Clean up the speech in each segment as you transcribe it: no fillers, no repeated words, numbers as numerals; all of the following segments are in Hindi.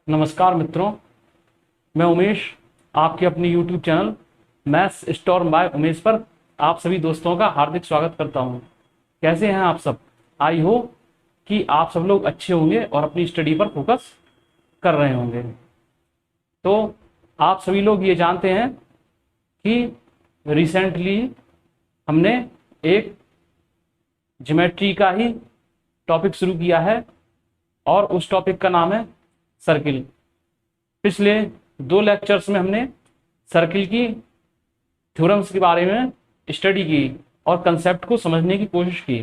नमस्कार मित्रों, मैं उमेश आपके अपने YouTube channel maths storm by Umesh पर आप सभी दोस्तों का हार्दिक स्वागत करता हूं। कैसे हैं आप सब? आई होप कि आप सब लोग अच्छे होंगे और अपनी स्टडी पर फोकस कर रहे होंगे। तो आप सभी लोग ये जानते हैं कि रिसेंटली हमने एक ज्योमेट्री का ही टॉपिक शुरू किया है और उस टॉपिक का नाम है सर्किल। पिछले 2 लेक्चर्स में हमने सर्किल की थ्योरम्स के बारे में स्टडी की और कंसेप्ट को समझने की कोशिश की।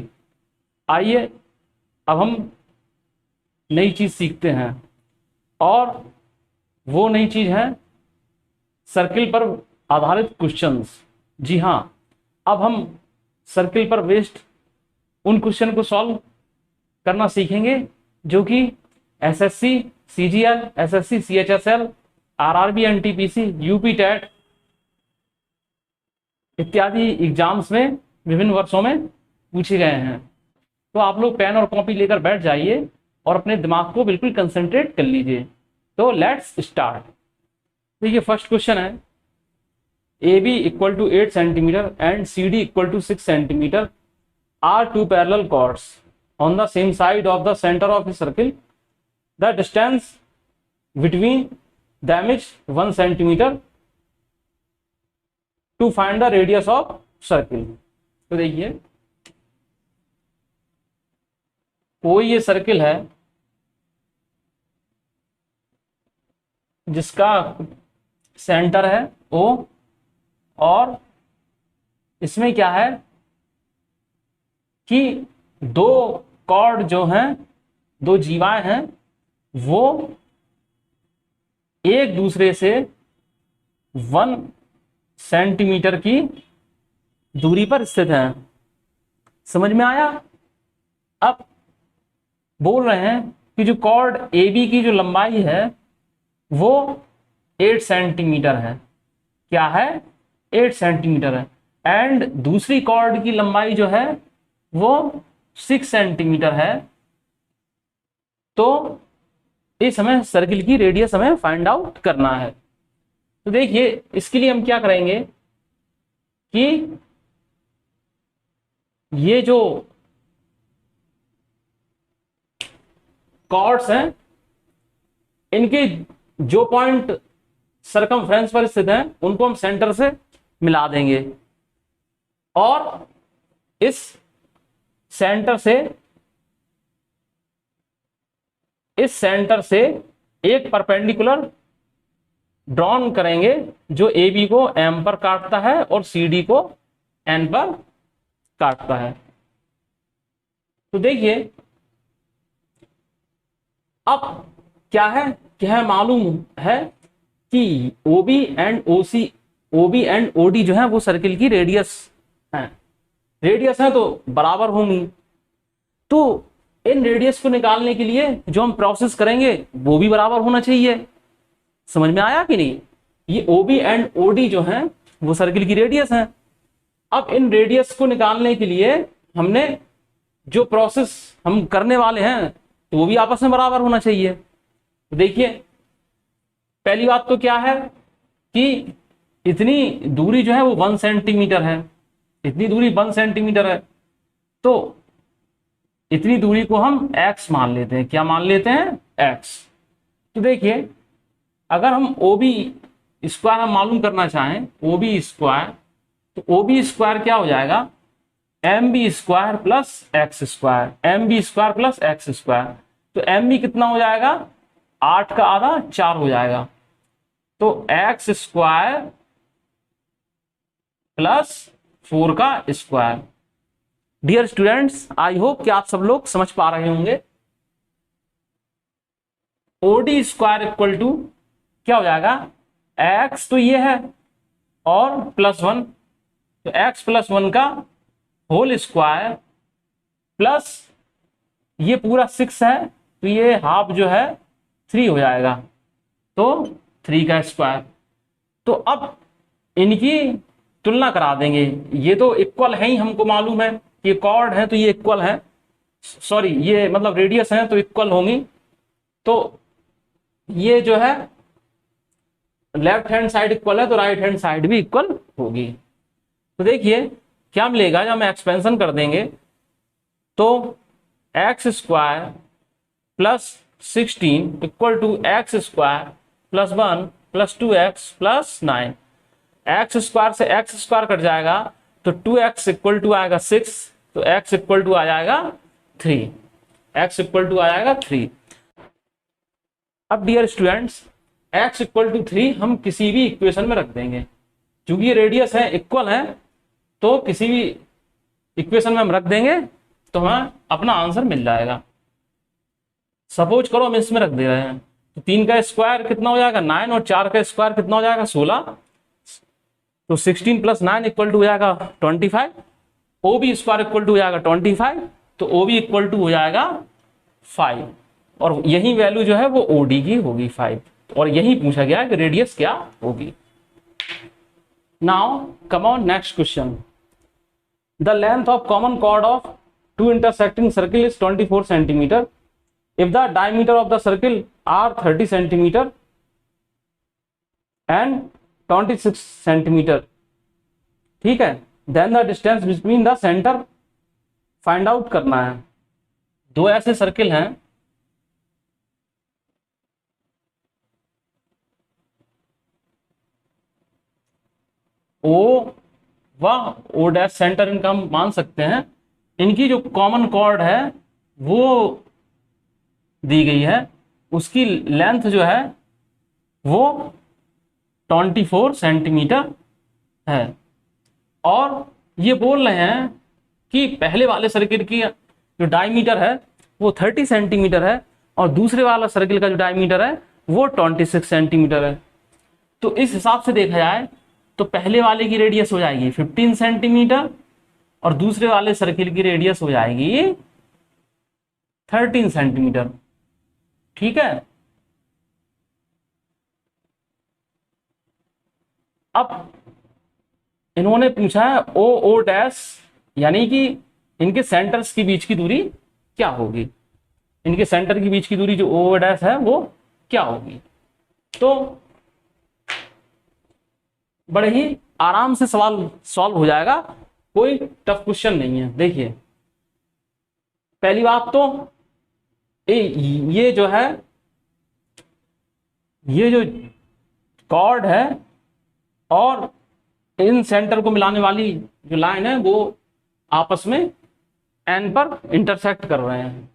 आइए अब हम नई चीज सीखते हैं और वो नई चीज है सर्किल पर आधारित क्वेश्चंस। जी हाँ, अब हम सर्किल पर बेस्ड उन क्वेश्चन को सॉल्व करना सीखेंगे जो कि SSC CGL, SSC CHSL, RRB, NTPC, UP TET इत्यादि एग्जाम्स में विभिन्न वर्षों में पूछे गए हैं। तो आप लोग पेन और कॉपी लेकर बैठ जाइए और अपने दिमाग को बिल्कुल कंसंट्रेट कर लीजिए। तो लेट्स स्टार्ट। देखिए, फर्स्ट क्वेश्चन है AB equal to 8 centimetre and CD equal to 6 centimetre are two parallel chords on the same side of the center of a circle. The distance between them is 1 centimeter. To find the radius of circle. तो देखिए, कोई ये सर्किल है जिसका सेंटर है O और इसमें क्या है कि दो कॉर्ड जो हैं, दो जीवाएं हैं, वो एक दूसरे से 1 सेंटीमीटर की दूरी पर स्थित हैं। समझ में आया? अब बोल रहे हैं कि जो कॉर्ड AB की जो लंबाई है वो 8 सेंटीमीटर है। क्या है? 8 सेंटीमीटर है। एंड दूसरी कॉर्ड की लंबाई जो है वो 6 सेंटीमीटर है। तो इस हमें सर्किल की रेडियस हमें फाइंड आउट करना है। तो देखिए, इसके लिए हम क्या करेंगे कि ये जो कॉर्ड्स हैं इनके जो पॉइंट सरकमफ्रेंस पर स्थित हैं उनको हम सेंटर से मिला देंगे और इस सेंटर से एक परपेंडिकुलर ड्रॉन करेंगे जो AB को M पर काटता है और CD को N पर काटता है। तो देखिए, अब क्या है कि है मालूम है कि OB एंड OD जो है वो सर्किल की रेडियस है तो बराबर होंगी। तो इन रेडियस को निकालने के लिए जो हम प्रोसेस करेंगे वो भी बराबर होना चाहिए। समझ में आया कि नहीं? ये OB एंड OD जो हैं वो सर्किल की रेडियस हैं। अब इन रेडियस को निकालने के लिए हमने जो प्रोसेस हम करने वाले हैं तो वो भी आपस में बराबर होना चाहिए। तो देखिए, पहली बात तो क्या है कि इतनी दूरी जो है वो 1 सेंटीमीटर है। इतनी दूरी 1 सेंटीमीटर है तो इतनी दूरी को हम x मान लेते हैं। क्या मान लेते हैं? x। तो देखिए, अगर हम OB स्क्वायर हम मालूम करना चाहें, OB स्क्वायर, तो OB स्क्वायर क्या हो जाएगा? MB square plus x square, MB square plus x square. तो MB कितना हो जाएगा? 8 का आधा 4 हो जाएगा। तो x स्क्वायर प्लस 4 का square. Dear students, I hope कि आप सब लोग समझ पा रहे होंगे। OD स्क्वायर इक्वल टू क्या हो जाएगा? x तो ये है और +1, तो x प्लस 1 का होल स्क्वायर प्लस ये पूरा 6 है तो ये हाफ जो है 3 हो जाएगा, तो 3 का स्क्वायर। तो अब इनकी तुलना करा देंगे। ये तो इक्वल है ही, हमको मालूम है ये कॉर्ड है तो ये इक्वल है, सॉरी ये मतलब रेडियस है तो इक्वल होंगी। तो ये जो है लेफ्ट हैंड साइड इक्वल है तो राइट हैंड साइड भी इक्वल होगी। तो देखिए क्या मिलेगा, जब हम एक्सपेंशन कर देंगे तो x square plus 16 equal to x square plus 1 plus 2x plus 9। X square से एक्स स्क्वायर कट जाएगा तो 2x इक्वल टू आएगा 6, तो x इक्वल टू आ जाएगा 3, x इक्वल टू आ जाएगा 3। अब dear students x equal to 3 हम किसी भी इक्वेशन में रख देंगे, क्योंकि ये रेडियस है इक्वल है तो किसी भी इक्वेशन में हम रख देंगे तो हमें अपना आंसर मिल जाएगा। सपोज करो हम इसमें रख दे रहे हैं तो 3 का स्क्वायर कितना हो जाएगा 9 और 4 का स्क्वायर कितना हो जाएगा 16, तो 16 प्लस 9 इक्वल टू हो जाएगा 25। O B square equal to हो जाएगा 25, तो ओ बी इक्वल टू हो जाएगा 5 और यही वैल्यू जो है वो ओ डी की होगी 5, और यही पूछा गया है कि रेडियस क्या होगी। Now come on next question. The length of common chord of two intersecting circle is 24 centimetre if the diameter of the circle are 30 centimeter and 26 centimeter, ठीक है, then the distance between the center find out करना है। दो ऐसे सर्किल हैं ओ व ओ डैश सेंटर इनका हम मान सकते हैं, इनकी जो कॉमन कॉर्ड है वो दी गई है, उसकी लेंथ जो है वो 24 सेंटीमीटर है, और ये बोल रहे हैं कि पहले वाले सर्किल की जो डायमीटर है वो 30 सेंटीमीटर है और दूसरे वाला सर्किल का जो डायमीटर है वो 26 सेंटीमीटर है। तो इस हिसाब से देखा जाए तो पहले वाले की रेडियस हो जाएगी 15 सेंटीमीटर और दूसरे वाले सर्किल की रेडियस हो जाएगी 13 सेंटीमीटर, ठीक है। अब इन्होंने पूछा है ओ ओ डैश, यानी कि इनके सेंटर्स के बीच की दूरी क्या होगी, इनके सेंटर के बीच की दूरी जो ओ डैश है वो क्या होगी। तो बड़े ही आराम से सवाल सॉल्व हो जाएगा, कोई टफ क्वेश्चन नहीं है। देखिए पहली बात तो ये जो है ये जो कॉर्ड है और इन सेंटर को मिलाने वाली जो लाइन है वो आपस में एन पर इंटरसेक्ट कर रहे हैं,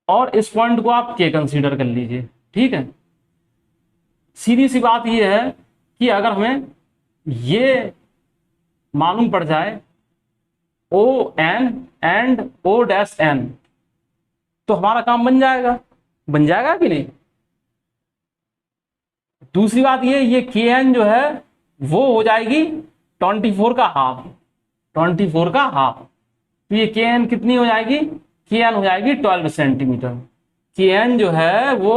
और इस पॉइंट को आप के कंसीडर कर लीजिए, ठीक है। सीधी सी बात ये है कि अगर हमें ये मालूम पड़ जाए O N and O dash N तो हमारा काम बन जाएगा कि नहीं। दूसरी बात ये के एन जो है वो हो जाएगी 24 का हाफ, 24 का हाफ, तो ये के एन कितनी हो जाएगी, के एन हो जाएगी 12 सेंटीमीटर, के एन जो है वो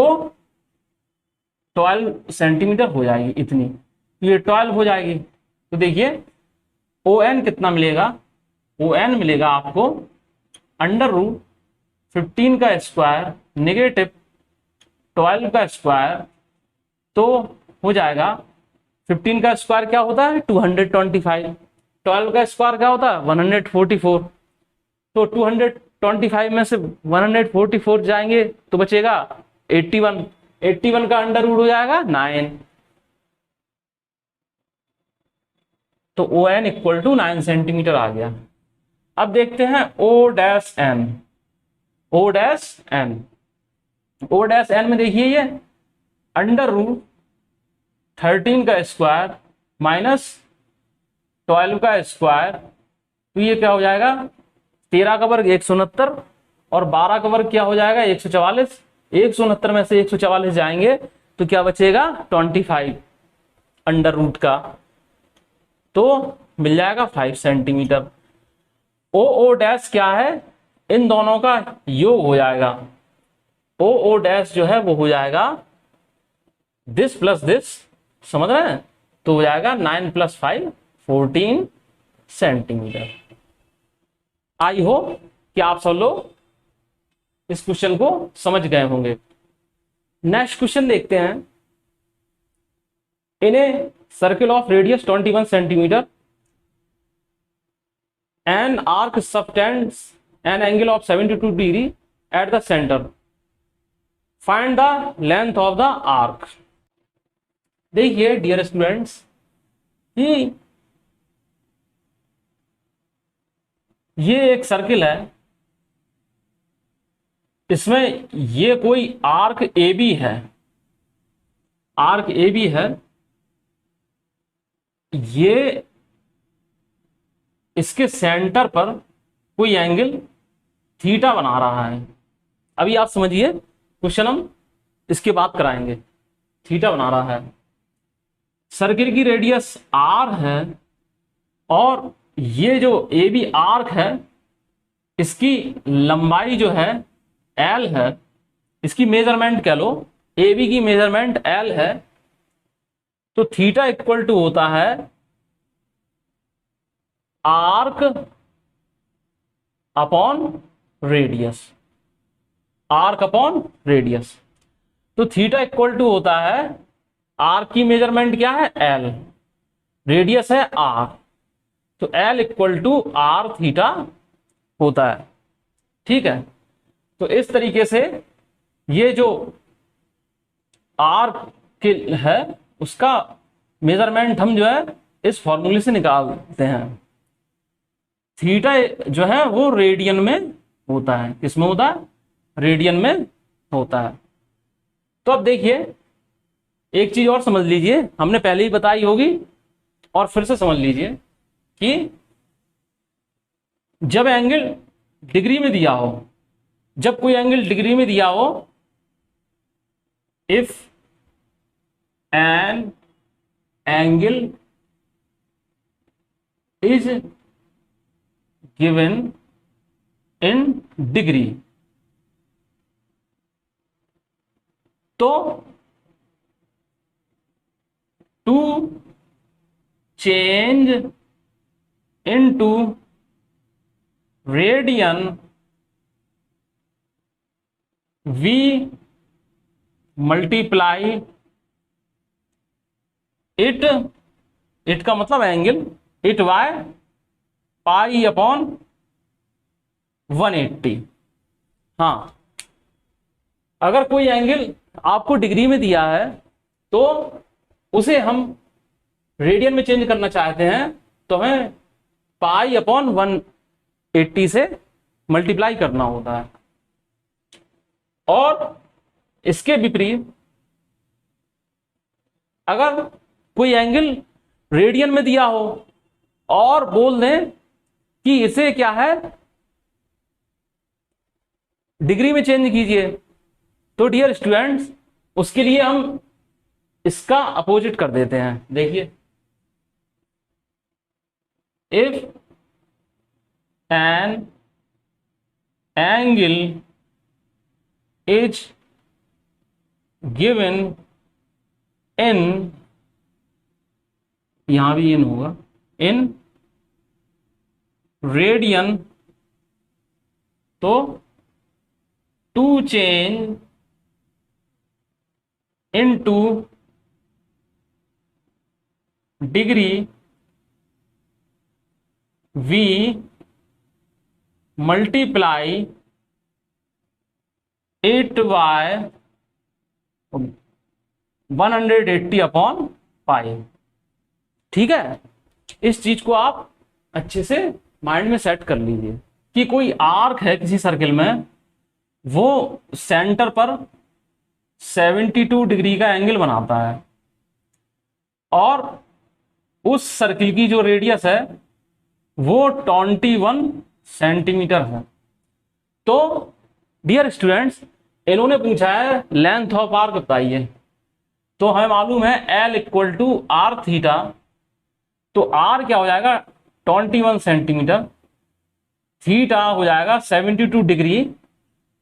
12 सेंटीमीटर हो जाएगी इतनी, तो ये 12 हो जाएगी। तो देखिए ओ एन कितना मिलेगा, ओ एन मिलेगा आपको अंडर रूट 15 का स्क्वायर नेगेटिव 12 का स्क्वायर, तो हो जाएगा 15 का स्क्वायर क्या होता है 225, 12 का स्क्वायर क्या होता है 144, तो 225 में से 144 जाएंगे तो बचेगा 81, 81 का अंडर रूट हो जाएगा 9, तो O N equal to 9 centimetre आ गया। अब देखते हैं O dash N, O dash N, O dash N में देखिए ये अंडर रूट 13 का स्क्वायर माइनस 12 का स्क्वायर, तो ये क्या हो जाएगा 13 का वर्ग 169 और 12 का वर्ग क्या हो जाएगा 144, 169 में से 144 जाएंगे तो क्या बचेगा 25 अंडर रूट का, तो मिल जाएगा 5 सेंटीमीटर। ओ ओ डैश क्या है, इन दोनों का योग हो जाएगा, ओ ओ डैश जो है वो हो जाएगा दिस प्लस दिस, समझ रहे हैं, तो हो जाएगा 9 + 5 14 सेंटीमीटर। आई होप कि आप सब लोग इस क्वेश्चन को समझ गए होंगे। नेक्स्ट क्वेश्चन देखते हैं। In a circle of radius 21 centimetre an arc subtends an angle of 72 degree at the centre, find the length of the arc. देखिए डियर स्टूडेंट्स कि ये एक सर्किल है, इसमें ये कोई आर्क ए बी है, आर्क ए बी है, ये इसके सेंटर पर कोई एंगल थीटा बना रहा है। अभी आप समझिए, क्वेश्चन हम इसके बाद कराएंगे। थीटा बना रहा है, सर्किल की रेडियस आर है और ये जो ए बी आर्क है इसकी लंबाई जो है एल है, इसकी मेजरमेंट कह लो, ए बी की मेजरमेंट एल है, तो थीटा इक्वल टू होता है arc upon radius, arc upon radius. तो थीटा इक्वल टू होता है, आर्क की मेजरमेंट क्या है एल, रेडियस है आर, तो L equal to R theta होता है। ठीक है, तो इस तरीके से ये जो आर के है उसका मेजरमेंट हम जो है इस फॉर्मूले से निकालते हैं। थीटा जो है वो रेडियन में होता है, किसमें होता है, रेडियन में होता है। तो अब देखिए एक चीज और समझ लीजिए, हमने पहले ही बताई होगी और फिर से समझ लीजिए कि जब एंगल डिग्री में दिया हो, जब कोई एंगल डिग्री में दिया हो, if an angle is given in degree, तो to change into radian we multiply it, it का मतलब angle, it by pi upon 180। हाँ, अगर कोई एंगल आपको डिग्री में दिया है तो उसे हम रेडियन में चेंज करना चाहते हैं, तो हमें पाई अपॉन 180 से मल्टीप्लाई करना होता है। और इसके विपरीत अगर कोई एंगल रेडियन में दिया हो और बोल दें कि इसे क्या है डिग्री में चेंज कीजिए, तो डियर स्टूडेंट्स उसके लिए हम इसका अपोजिट कर देते हैं। देखिए, if an angle is given in, यहां भी इन होगा, इन रेडियन, तो to change into degree we multiply it by 180 upon pi. ठीक है, इस चीज को आप अच्छे से माइंड में सेट कर लीजिए कि कोई आर्क है किसी सर्किल में, वो सेंटर पर 72 डिग्री का एंगल बनाता है और उस सर्किल की जो रेडियस है वो 21 सेंटीमीटर है। तो डियर स्टूडेंट्स इन्होंने पूछा है लेंथ ऑफ आर्क बताइए, तो हमें मालूम है L equal to R theta, तो आर क्या हो जाएगा 21 सेंटीमीटर, थीटा हो जाएगा 72 डिग्री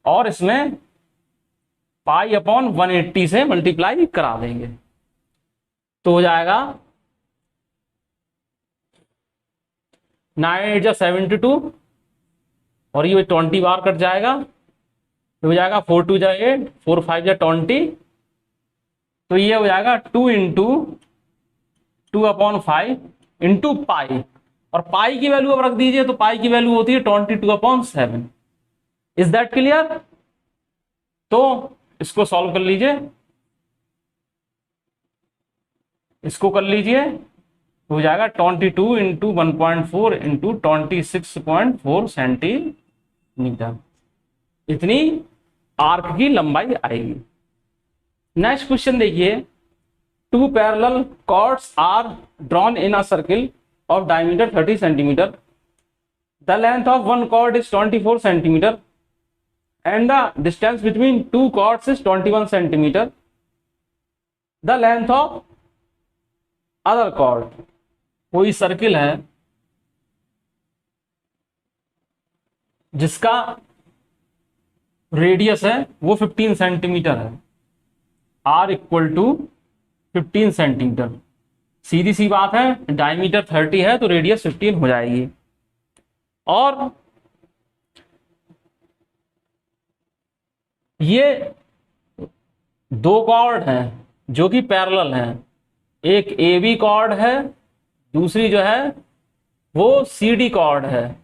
और इसमें पाई अपॉन 180 से मल्टीप्लाई करा देंगे, तो हो जाएगा 9 8 72 और ये 20 बार कट जाएगा, तो हो जाएगा 4 2 8 4 5 20 तो ये हो जाएगा 2 × 2/5 इंटू पाई, और पाई की वैल्यू अब रख दीजिए, तो पाई की वैल्यू होती है 22/7। Is that clear? तो इसको सॉल्व कर लीजिए, इसको कर लीजिए, हो जाएगा 22 × 1.4 इंटू 26.4 सेंटीमीटर, इतनी आर्क की लंबाई आएगी। नेक्स्ट क्वेश्चन देखिए, 2 parallel chords are drawn in a circle of diameter 30 centimeter. The length of one chord is 24 centimeter and the distance between two chords is 21 centimeter. The length of other chord. कोई सर्किल है जिसका रेडियस है वो 15 सेंटीमीटर है, R = 15 सेंटीमीटर। सीधी सी बात है, डायमीटर 30 है तो रेडियस 15 हो जाएगी। और ये दो कॉर्ड हैं जो कि पैरेलल हैं, एक AB कॉर्ड है, दूसरी जो है वो CD कॉर्ड है।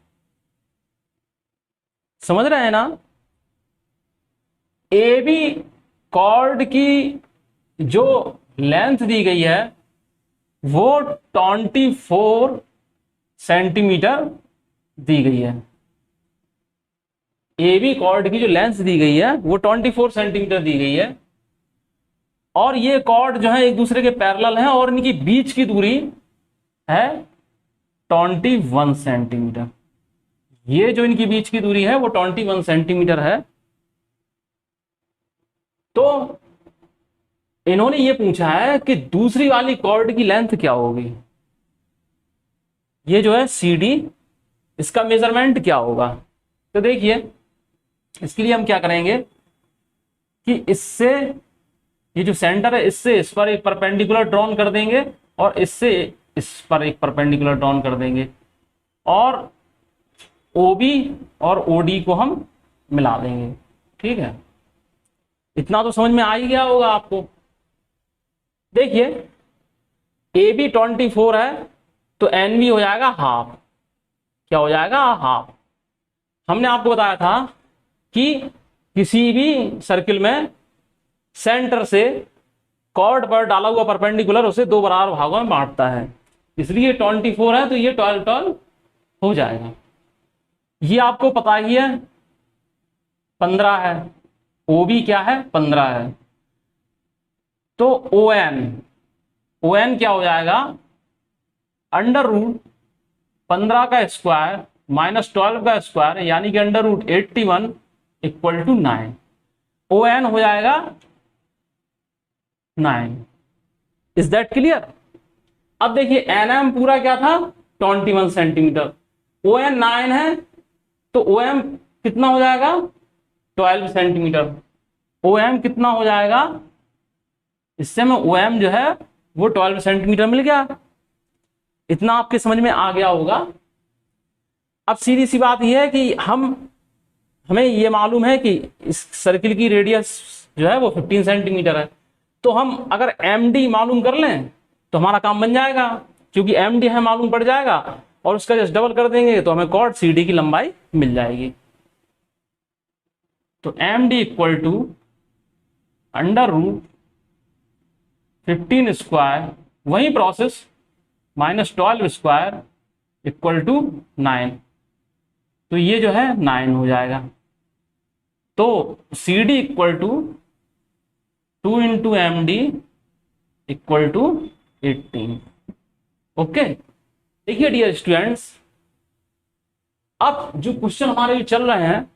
समझ रहे हैं ना? AB कॉर्ड की जो लेंथ दी गई है वो 24 सेंटीमीटर दी गई है। AB कॉर्ड की जो लेंथ दी गई है वो 24 सेंटीमीटर दी गई है, और ये कॉर्ड जो है एक दूसरे के पैरेलल हैं और इनकी बीच की दूरी है 21 सेंटीमीटर। ये जो इनकी बीच की दूरी है वो 21 सेंटीमीटर है। तो इन्होंने ये पूछा है कि दूसरी वाली कॉर्ड की लेंथ क्या होगी, ये जो है CD, इसका मेजरमेंट क्या होगा। तो देखिए, इसके लिए हम क्या करेंगे कि इससे ये जो सेंटर है इससे इस पर एक परपेंडिकुलर ड्रॉन कर देंगे और इससे इस पर एक परपेंडिकुलर ड्रॉन कर देंगे, और OB और OD को हम मिला देंगे। ठीक है, इतना तो समझ में आ ही गया होगा आपको। देखिए, AB 24 है तो NB हो जाएगा हाफ। क्या हो जाएगा? हाफ। हमने आपको बताया था कि किसी भी सर्किल में सेंटर से कॉर्ड पर डाला हुआ परपेंडिकुलर उसे दो बराबर भागों में बांटता है, इसलिए 24 है तो ये 12 हो जाएगा। ये आपको पता ही है 15 है, OB क्या है? 15 है। तो ON क्या हो जाएगा? √15 का स्क्वायर माइनस 12 का स्क्वायर, यानी कि √81 = 9। ON हो जाएगा 9। Is that clear? अब देखिए, NM पूरा क्या था? 21 सेंटीमीटर। ON 9 है तो OM कितना हो जाएगा? 12 सेंटीमीटर। OM कितना हो जाएगा? इससे में OM जो है वो 12 सेंटीमीटर मिल गया। इतना आपके समझ में आ गया होगा। अब सीधी सी बात यह है कि हमें ये मालूम है कि इस सर्किल की रेडियस जो है वो 15 सेंटीमीटर है, तो हम अगर MD मालूम कर लें तो हमारा काम बन जाएगा, क्योंकि MD है मालूम पड़ जाएगा और उसका जस्ट डबल कर देंगे तो हमें कॉर्ड CD की लंबाई मिल जाएगी। तो MD = √15 स्क्वायर, वही प्रोसेस, माइनस 12 स्क्वायर = 9। तो ये जो है 9 हो जाएगा। तो CD = 2 × MD = 18। ओके, देखिए डियर स्टूडेंट्स, अब जो क्वेश्चन हमारे चल रहे हैं,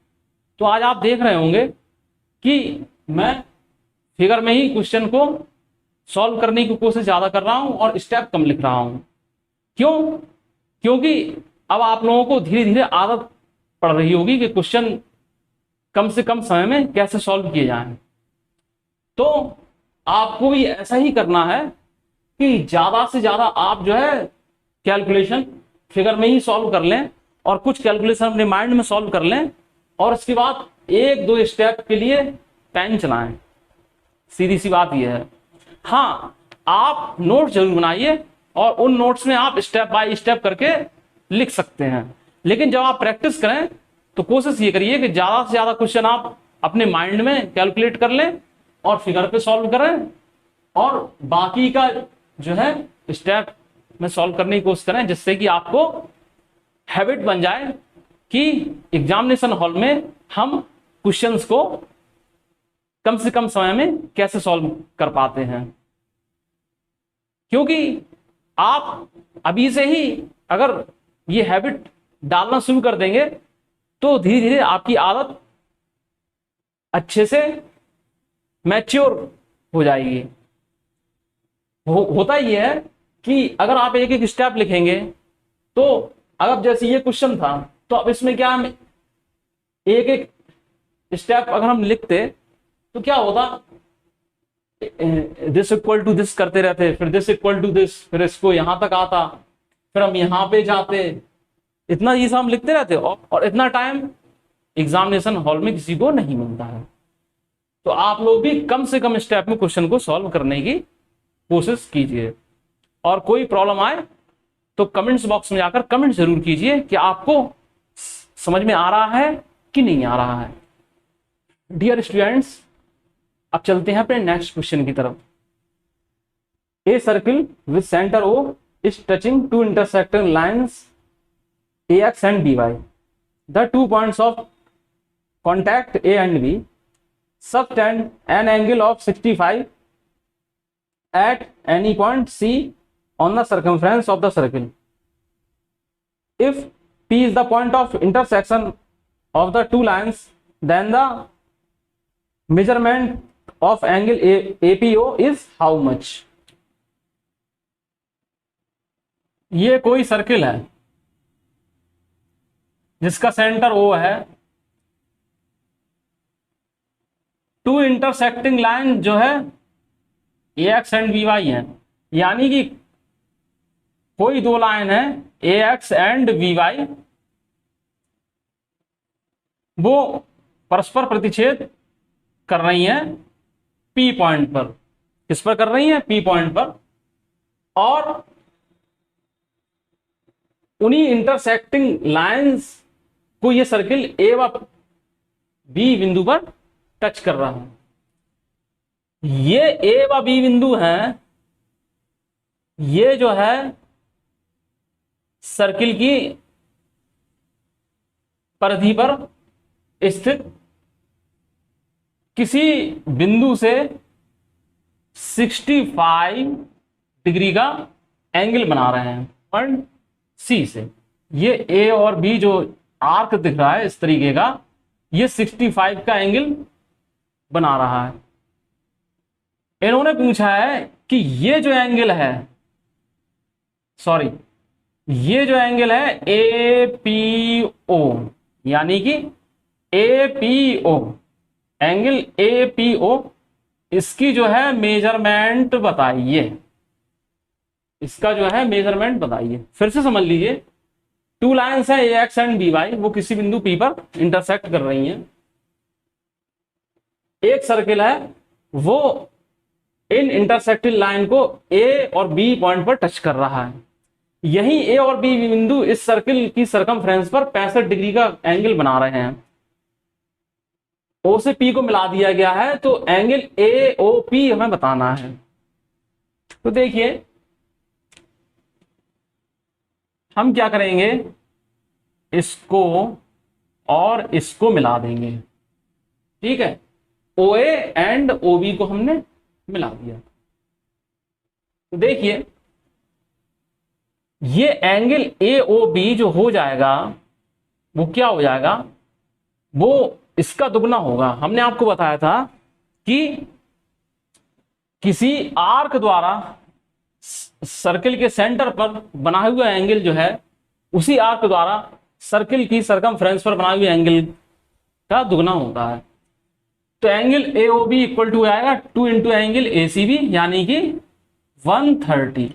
तो आज आप देख रहे होंगे कि मैं फिगर में ही क्वेश्चन को सॉल्व करने की कोशिश ज्यादा कर रहा हूं और स्टेप कम लिख रहा हूं। क्यों? क्योंकि अब आप लोगों को धीरे धीरे आदत पड़ रही होगी कि क्वेश्चन कम से कम समय में कैसे सॉल्व किए जाएं। तो आपको भी ऐसा ही करना है कि ज्यादा से ज्यादा आप जो है कैलकुलेशन फिगर में ही सॉल्व कर लें और कुछ कैलकुलेशन अपने माइंड में सॉल्व कर लें, और उसके बाद 1-2 स्टेप के लिए पेन चलाएं। सीधी सी बात यह है। हाँ, आप नोट्स जरूर बनाइए और उन नोट्स में आप स्टेप बाय स्टेप करके लिख सकते हैं। लेकिन जब आप प्रैक्टिस करें तो कोशिश ये करिए कि ज्यादा से ज्यादा क्वेश्चन आप अपने माइंड में कैलकुलेट कर लें और फिगर पे सॉल्व करें, और बाकी का जो है स्टेप में सॉल्व करने की कोशिश करें, जिससे कि आपको हैबिट बन जाए कि एग्जामिनेशन हॉल में हम क्वेश्चंस को कम से कम समय में कैसे सॉल्व कर पाते हैं। क्योंकि आप अभी से ही अगर ये हैबिट डालना शुरू कर देंगे तो धीरे धीरे आपकी आदत अच्छे से मैच्योर हो जाएगी। होता ही है कि अगर आप एक एक स्टेप लिखेंगे तो अगर जैसे ये क्वेश्चन था तो अब इसमें क्या हम एक एक स्टेप अगर हम लिखते तो क्या होता, दिस इक्वल टू दिस करते रहते, फिर दिस इक्वल टू दिस, फिर इसको यहां तक आता, फिर हम यहां पे जाते, इतना ये सब हम लिखते रहते और इतना टाइम एग्जामिनेशन हॉल में किसी को नहीं मिलता है। तो आप लोग भी कम से कम स्टेप में क्वेश्चन को सॉल्व करने की कोशिश कीजिए, और कोई प्रॉब्लम आए तो कमेंट्स बॉक्स में जाकर कमेंट जरूर कीजिए कि आपको समझ में आ रहा है कि नहीं आ रहा है। डियर स्टूडेंट्स, अब चलते हैं अपने नेक्स्ट क्वेश्चन की तरफ। A circle with centre O is touching two intersecting lines AX and BY. The 2 points of contact A and B subtend an angle of 65 at any point C on the circumference of the circle. If P is the point of intersection of the two lines, then the measurement of angle APO is how much? ये कोई सर्किल है जिसका सेंटर O है, टू इंटरसेक्टिंग लाइन जो है AX एंड BY है, यानी कि कोई दो लाइन है AX एंड BY, वो परस्पर प्रतिच्छेद कर रही हैं P पॉइंट पर। किस पर कर रही हैं? P पॉइंट पर। और उन्हीं इंटरसेक्टिंग लाइंस को ये सर्किल ए व बी बिंदु पर टच कर रहा है। ये ए व बी बिंदु हैं, ये जो है सर्किल की परिधि पर स्थित किसी बिंदु से 65 डिग्री का एंगल बना रहे हैं पॉइंट सी से। ये ए और बी जो आर्क दिख रहा है इस तरीके का, ये 65 का एंगल बना रहा है। इन्होंने पूछा है कि ये जो एंगल है, सॉरी, ये जो एंगल है APO, यानी कि APO, एंगल APO, इसकी जो है मेजरमेंट बताइए। इसका जो है मेजरमेंट बताइए। फिर से समझ लीजिए, टू लाइन्स है AX एंड BY, वो किसी बिंदु P पर इंटरसेक्ट कर रही हैं। एक सर्किल है, वो इन इंटरसेक्टेड लाइन को A और B पॉइंट पर टच कर रहा है। यही A और B बिंदु इस सर्किल की सरकमफ्रेंस पर 65 डिग्री का एंगल बना रहे हैं। O से P को मिला दिया गया है, तो एंगल AOP हमें बताना है। तो देखिए, हम क्या करेंगे, इसको और इसको मिला देंगे। ठीक है, OA एंड OB को हमने मिला दिया। तो देखिए, ये एंगल AOB जो हो जाएगा वो क्या हो जाएगा, वो इसका दुगना होगा। हमने आपको बताया था कि किसी आर्क द्वारा सर्किल के सेंटर पर बना हुआ एंगल जो है, उसी आर्क द्वारा सर्किल की सरकमफ्रेंस पर बना हुए एंगल का दुगना होता है। तो एंगल AOB इक्वल टू आएगा 2 इंटू एंगल ACB, यानी कि 130।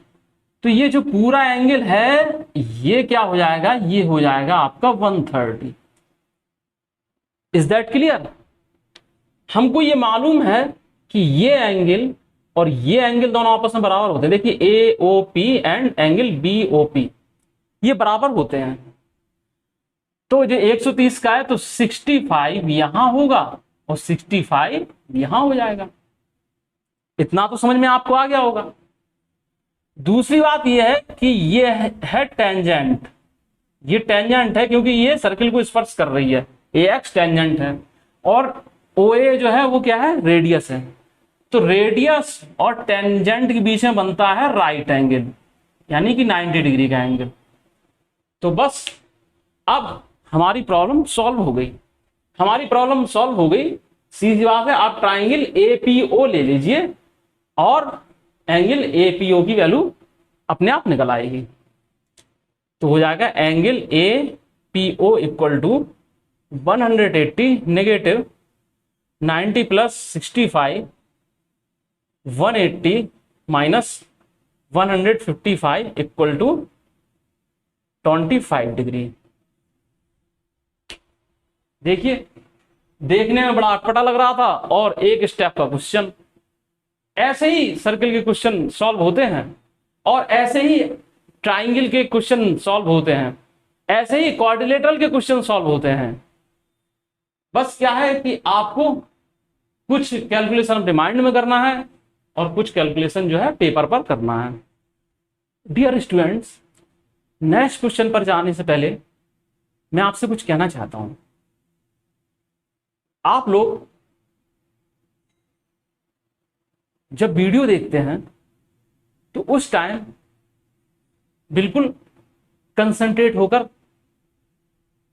तो ये जो पूरा एंगल है ये क्या हो जाएगा, ये हो जाएगा आपका 130। Is that clear? हमको ये मालूम है कि ये एंगल और ये एंगल दोनों आपस में बराबर होते हैं। देखिए A O P and angle B O P ये बराबर होते हैं। तो जो 130 का है तो 65 यहां होगा और 65 यहां हो जाएगा। इतना तो समझ में आपको आ गया होगा। दूसरी बात यह है कि ये है टेंजेंट, ये टेंजेंट है क्योंकि ये सर्किल को स्पर्श कर रही है, ए एक्स टेंजेंट है, और ओ ए जो है वो क्या है, रेडियस है। तो रेडियस और टेंजेंट के बीच में बनता है राइट एंगल, यानी कि 90 डिग्री का एंगल। तो बस अब हमारी प्रॉब्लम सॉल्व हो गई, हमारी प्रॉब्लम सॉल्व हो गई। सीधी बात है, आप ट्राइंगल एपीओ ले लीजिए और एंगल एपीओ की वैल्यू अपने आप निकल आएगी। तो हो जाएगा angle APO equal to 180 negative 90 plus 65 180 minus 155 equal to 25 degree. देखिए देखने में बड़ा अटपटा लग रहा था और एक स्टेप का क्वेश्चन। ऐसे ही सर्किल के क्वेश्चन सॉल्व होते हैं और ऐसे ही ट्राइंगल के क्वेश्चन सॉल्व होते हैं, ऐसे ही क्वाड्रिलेटरल के क्वेश्चन सॉल्व होते हैं। बस क्या है कि आपको कुछ कैलकुलेशन अपने माइंड में करना है और कुछ कैलकुलेशन जो है पेपर पर करना है। डियर स्टूडेंट्स, नेक्स्ट क्वेश्चन पर जाने से पहले मैं आपसे कुछ कहना चाहता हूं। आप लोग जब वीडियो देखते हैं तो उस टाइम बिल्कुल कंसंट्रेट होकर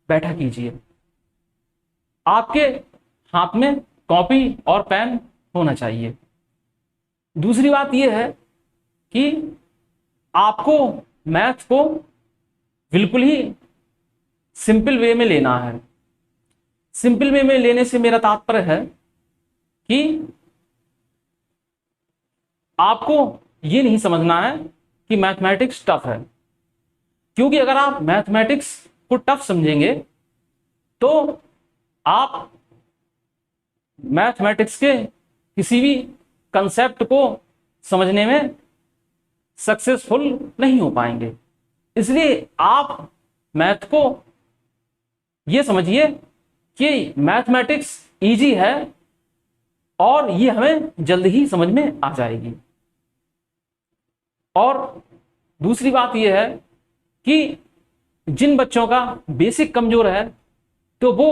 बैठा कीजिए। आपके हाथ में कॉपी और पेन होना चाहिए। दूसरी बात यह है कि आपको मैथ को बिल्कुल ही सिंपल वे में लेना है। सिंपल वे में लेने से मेरा तात्पर्य है कि आपको ये नहीं समझना है कि मैथमेटिक्स टफ है, क्योंकि अगर आप मैथमेटिक्स को टफ समझेंगे तो आप मैथमेटिक्स के किसी भी कंसेप्ट को समझने में सक्सेसफुल नहीं हो पाएंगे। इसलिए आप मैथ को ये समझिए कि मैथमेटिक्स इजी है और ये हमें जल्द ही समझ में आ जाएगी। और दूसरी बात यह है कि जिन बच्चों का बेसिक कमजोर है तो वो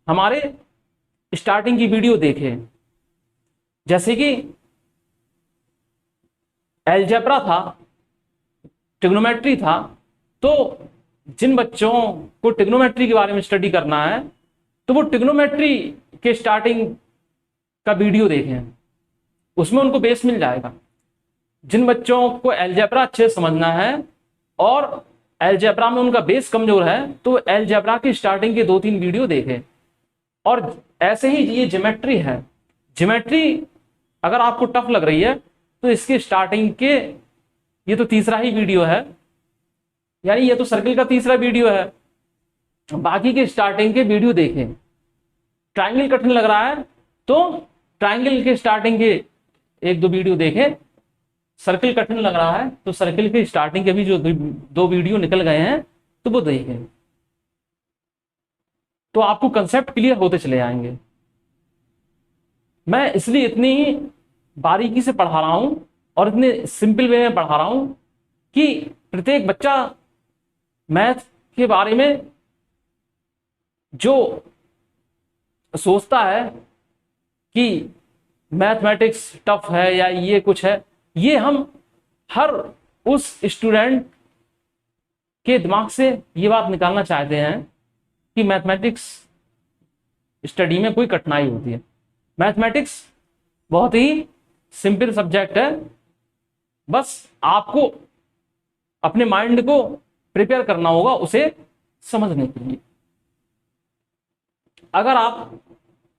हमारे स्टार्टिंग की वीडियो देखें, जैसे कि अलजेब्रा था, ट्रिग्नोमेट्री था। तो जिन बच्चों को ट्रिग्नोमेट्री के बारे में स्टडी करना है तो वो ट्रिग्नोमेट्री के स्टार्टिंग का वीडियो देखें, उसमें उनको बेस मिल जाएगा। जिन बच्चों को अलजेब्रा अच्छे से समझना है और अलजेब्रा में उनका बेस कमजोर है तो अलजेब्रा की स्टार्टिंग के 2-3 वीडियो देखें। और ऐसे ही ये ज्योमेट्री है, ज्योमेट्री अगर आपको टफ लग रही है तो इसके स्टार्टिंग के, ये तो तीसरा ही वीडियो है, यानी ये तो सर्किल का तीसरा वीडियो है, बाकी के स्टार्टिंग के वीडियो देखें। ट्राइंगल कठिन लग रहा है तो ट्राइंगल के स्टार्टिंग के 1-2 वीडियो देखें। सर्किल कठिन लग रहा है तो सर्किल के स्टार्टिंग के भी जो 2 वीडियो निकल गए हैं तो वो देखें, तो आपको कंसेप्ट क्लियर होते चले जाएंगे। मैं इसलिए इतनी ही बारीकी से पढ़ा रहा हूं और इतने सिंपल वे में पढ़ा रहा हूं कि प्रत्येक बच्चा मैथ के बारे में जो सोचता है कि मैथमेटिक्स टफ है या ये कुछ है, ये हम हर उस स्टूडेंट के दिमाग से ये बात निकालना चाहते हैं कि मैथमेटिक्स स्टडी में कोई कठिनाई होती है। मैथमेटिक्स बहुत ही सिंपल सब्जेक्ट है, बस आपको अपने माइंड को प्रिपेयर करना होगा उसे समझने के लिए। अगर आप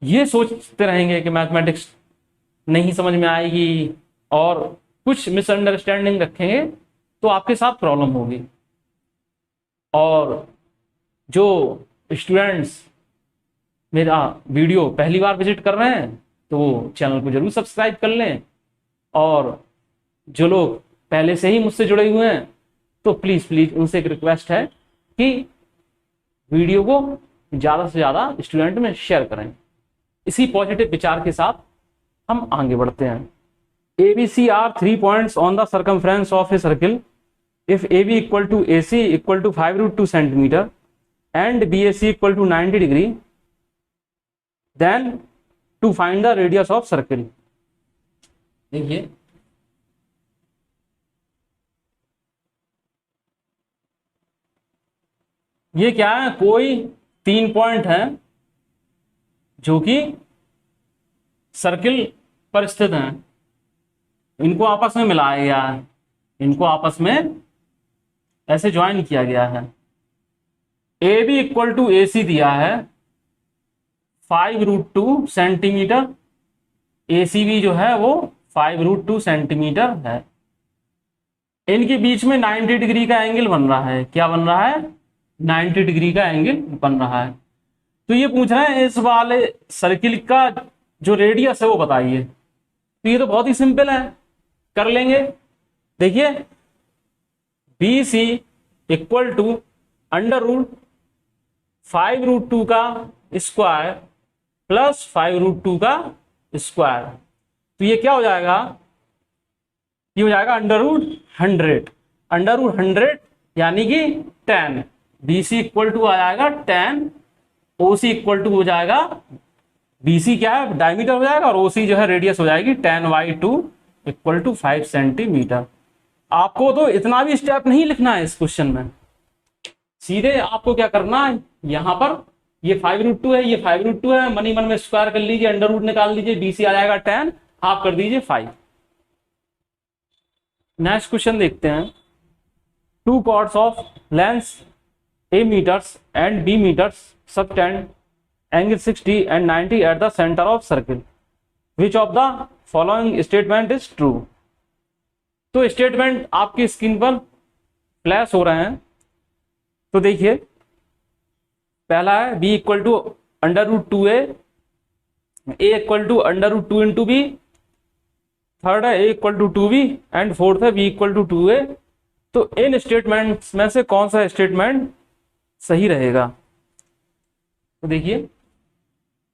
ये सोचते रहेंगे कि मैथमेटिक्स नहीं समझ में आएगी और कुछ मिसअंडरस्टैंडिंग रखेंगे तो आपके साथ प्रॉब्लम होगी। और जो स्टूडेंट्स मेरा वीडियो पहली बार विजिट कर रहे हैं तो वो चैनल को जरूर सब्सक्राइब कर लें और जो लोग पहले से ही मुझसे जुड़े हुए हैं तो प्लीज प्लीज उनसे एक रिक्वेस्ट है कि वीडियो को ज़्यादा से ज़्यादा स्टूडेंट में शेयर करें। इसी पॉजिटिव विचार के साथ हम आगे बढ़ते हैं। ABC are 3 points on the circumference of a circle. If AB equal to AC equal to 5√2 centimeter and BAC equal to 90 degree, then to find the radius of circle. देखिए ये क्या है, कोई 3 पॉइंट हैं जो कि सर्किल पर स्थित हैं, इनको आपस में मिलाया गया है, इनको आपस में ऐसे ज्वाइन किया गया है। ए बी इक्वल टू ए सी दिया है 5√2 सेंटीमीटर, ए सी बी जो है वो 5√2 सेंटीमीटर है। इनके बीच में 90 डिग्री का एंगल बन रहा है। क्या बन रहा है? 90 डिग्री का एंगल बन रहा है। तो ये पूछ रहे हैं इस वाले सर्किल का जो रेडियस है वो बताइए। तो ये तो बहुत ही सिंपल है, कर लेंगे। देखिए बी सी इक्वल टू √5√2 का स्क्वायर प्लस 5√2 का स्क्वायर। तो ये क्या हो जाएगा? ये हो जाएगा √100 यानी कि 10। बी सी इक्वल टू आ जाएगा 10, ओ सी इक्वल टू हो जाएगा, बी सी क्या है डायमीटर हो जाएगा और ओ सी जो है रेडियस हो जाएगी 10/2 इक्वल टू 5 सेंटीमीटर। आपको तो इतना भी स्टेप नहीं लिखना है इस क्वेश्चन में, सीधे आपको क्या करना है, यहां पर ये 5√2 है, ये 5√2 है, मनी मन में स्क्वायर कर लीजिए, अंडर रूट निकाल लीजिए, बी सी आ जाएगा 10, आप कर दीजिए 5। नेक्स्ट क्वेश्चन देखते हैं। 2 chords of lengths A meters and B meters subtend angle 60 and 90 at the center of circle. Which of the following statement is true? तो स्टेटमेंट आपकी स्क्रीन पर फ्लैश हो रहे हैं। तो देखिए पहला है B equal to √2A, A equal to √2 into B, third है A equal to 2B and fourth है B इक्वल टू 2A। तो इन स्टेटमेंट्स में से कौन सा स्टेटमेंट सही रहेगा? तो देखिए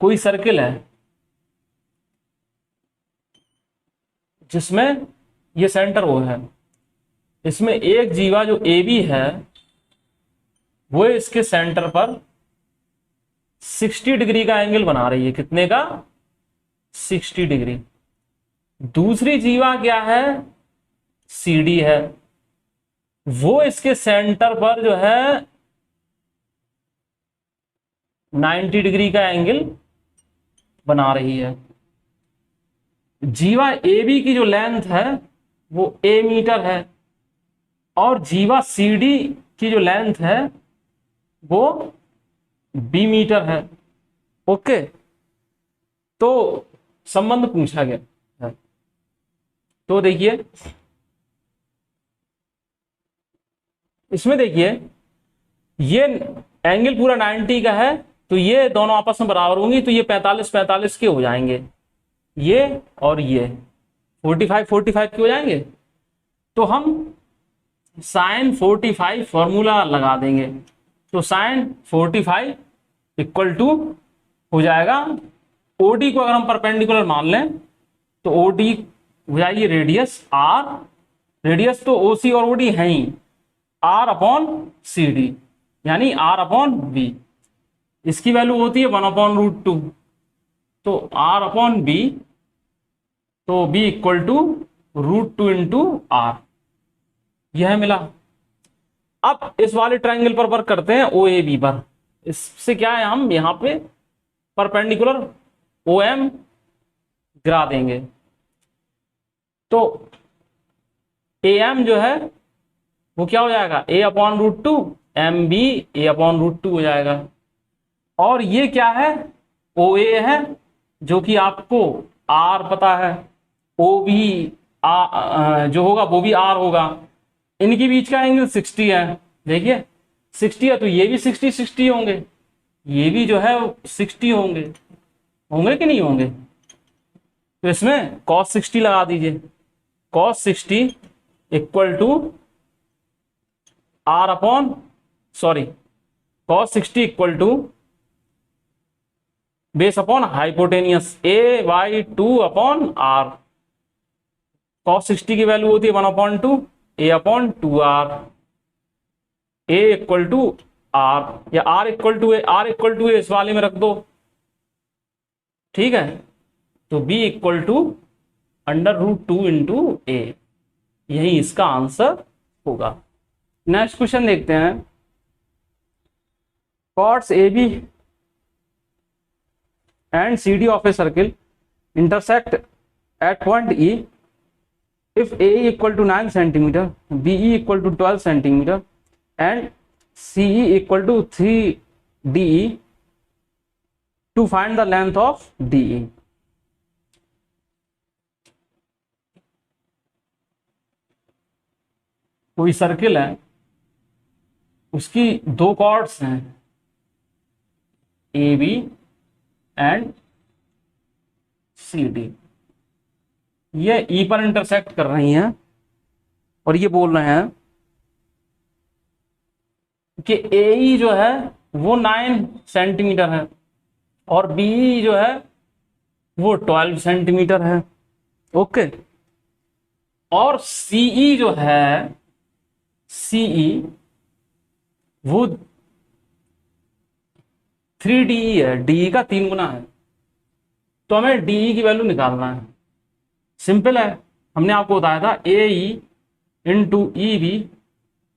कोई सर्किल है जिसमें ये सेंटर वो है, इसमें एक जीवा जो ए बी है वो इसके सेंटर पर 60 डिग्री का एंगल बना रही है। कितने का? 60 डिग्री। दूसरी जीवा क्या है? सी डी है, वो इसके सेंटर पर जो है 90 डिग्री का एंगल बना रही है। जीवा ए बी की जो लेंथ है वो ए मीटर है और जीवा सी डी की जो लेंथ है वो बी मीटर है। ओके, तो संबंध पूछा गया है। तो देखिए इसमें देखिए ये एंगल पूरा 90 का है, तो ये दोनों आपस में बराबर होंगी, तो ये 45-45 के हो जाएंगे, ये और ये 45-45 के हो जाएंगे। तो हम sin 45 फॉर्मूला लगा देंगे। तो sin 45 इक्वल टू हो जाएगा, ओडी को अगर हम परपेंडिकुलर मान लें तो ओडी हो जाएगी रेडियस आर, रेडियस तो ओसी और ओडी है ही, आर अपॉन सी डी यानी आर अपॉन बी। इसकी वैल्यू होती है 1/√2, तो आर अपॉन बी, तो B equal to √2 into R, यह मिला। अब इस वाले ट्रायंगल पर वर्क करते हैं ओ ए बी पर। इससे क्या है, हम यहां पे परपेंडिकुलर ओ एम गिरा देंगे। तो ए एम जो है वो क्या हो जाएगा? a upon √2, M B a upon √2 हो जाएगा। और ये क्या है? ओ ए है जो कि आपको आर पता है, ओ बी जो होगा वो भी आर होगा। इनके बीच का एंगल 60 है, देखिए 60 है, तो ये भी 60-60 होंगे, ये भी जो है 60 होंगे, होंगे कि नहीं होंगे? तो इसमें cos 60 लगा दीजिए, cos 60 equal to R upon sorry cos 60 equal to base upon hypotenuse a by 2 upon R. cos 60 की वैल्यू होती है 1/2 a upon 2r, a equal to R या r इक्वल टू ए इस वाले में रख दो, ठीक है। तो b equal to √2 into a, यही इसका आंसर होगा। नेक्स्ट क्वेश्चन देखते हैं। chords AB and CD of a circle intersect at point E if AE equal to 9 centimeter, BE equal to 12 centimeter and CE equal to 3 DE to find the length of DE। कोई सर्किल है, उसकी दो कॉर्ड्स हैं A B and C D, ये ई पर इंटरसेक्ट कर रही हैं और ये बोल रहे हैं कि ए जो है वो 9 सेंटीमीटर है और बी जो है वो 12 सेंटीमीटर है, ओके। और सीई जो है, सीई वो 3DE है, DE का 3 गुना है। तो हमें DE की वैल्यू निकालना है। सिंपल है, हमने आपको बताया था AE into EB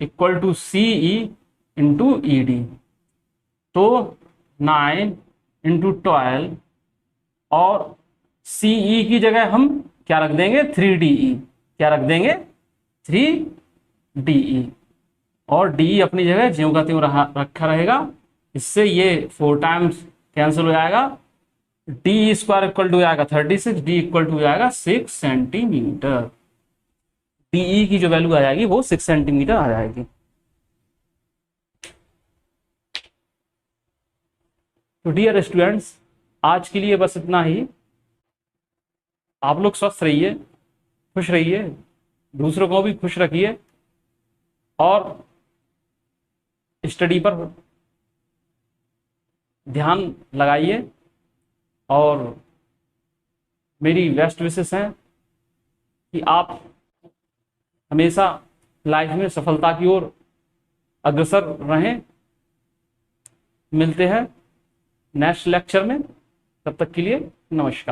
equal to CE into ED। तो 9 इंटू 12 और CE की जगह हम क्या रख देंगे 3DE, क्या रख देंगे 3DE और DE अपनी जगह ज्यों का त्यों रखा रहेगा। इससे ये 4 टाइम्स कैंसिल हो जाएगा, डी स्क्वायर इक्वल टू आएगा 36, डी इक्वल टू आएगा 6 सेंटीमीटर। डीई की जो वैल्यू आ जाएगी वो 6 सेंटीमीटर आ जाएगी। तो डियर स्टूडेंट्स, आज के लिए बस इतना ही। आप लोग स्वस्थ रहिए, खुश रहिए, दूसरों को भी खुश रखिए और स्टडी पर ध्यान लगाइए। और मेरी बेस्ट विशेस हैं कि आप हमेशा लाइफ में सफलता की ओर अग्रसर रहें। मिलते हैं नेक्स्ट लेक्चर में, तब तक के लिए नमस्कार।